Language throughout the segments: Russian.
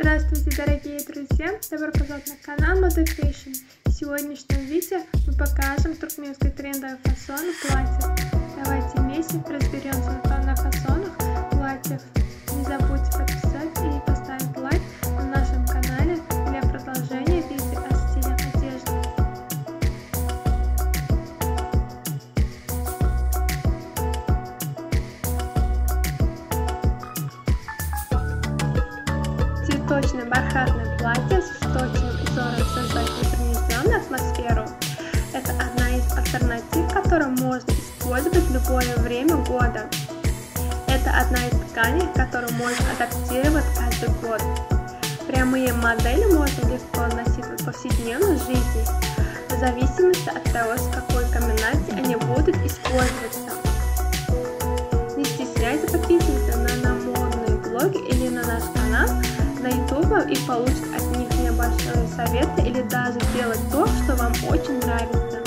Здравствуйте, дорогие друзья! Добро пожаловать на канал Moda Fashion. В сегодняшнем видео мы покажем туркменские трендовые фасоны платьев. Давайте вместе разберемся на фасонах платьев. Не забудьте подписать и поставить лайк на нашем канале для продолжения видео о стилях одежды. Цветочное бархатное платье с точным узором создает непринужденную атмосферу. Это одна из альтернатив, которую можно использовать в любое время года. Это одна из тканей, которую можно адаптировать каждый год. Прямые модели можно легко носить в повседневной жизни, в зависимости от того, с какой комбинацией они будут использоваться. Не стесняйтесь подписываться на модные блоги или на наш канал на YouTube и получить от них небольшие советы или даже делать то, что вам очень нравится.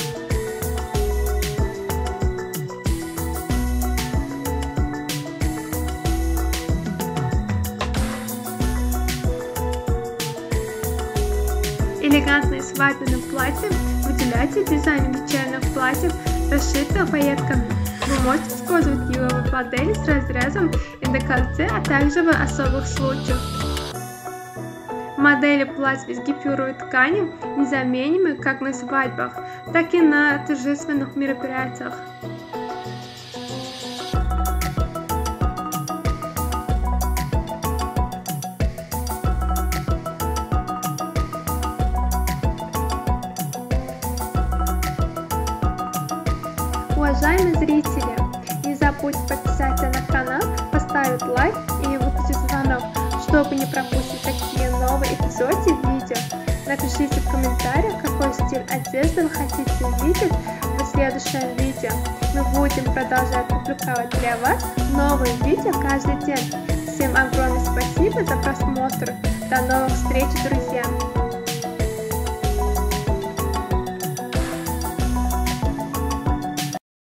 Элегантное свадебное платье выделяется дизайном вечерних платьев, расшитых пайетками. Вы можете использовать его в модели с разрезом и декольте, а также в особых случаях. Модели платьев из гипюровой ткани незаменимы как на свадьбах, так и на торжественных мероприятиях. Уважаемые зрители, не забудьте подписаться на канал, поставить лайк и выключить звонок, чтобы не пропустить такие новые эпизоды видео. Напишите в комментариях, какой стиль одежды вы хотите увидеть в следующем видео. Мы будем продолжать публиковать для вас новые видео каждый день. Всем огромное спасибо за просмотр. До новых встреч, друзья!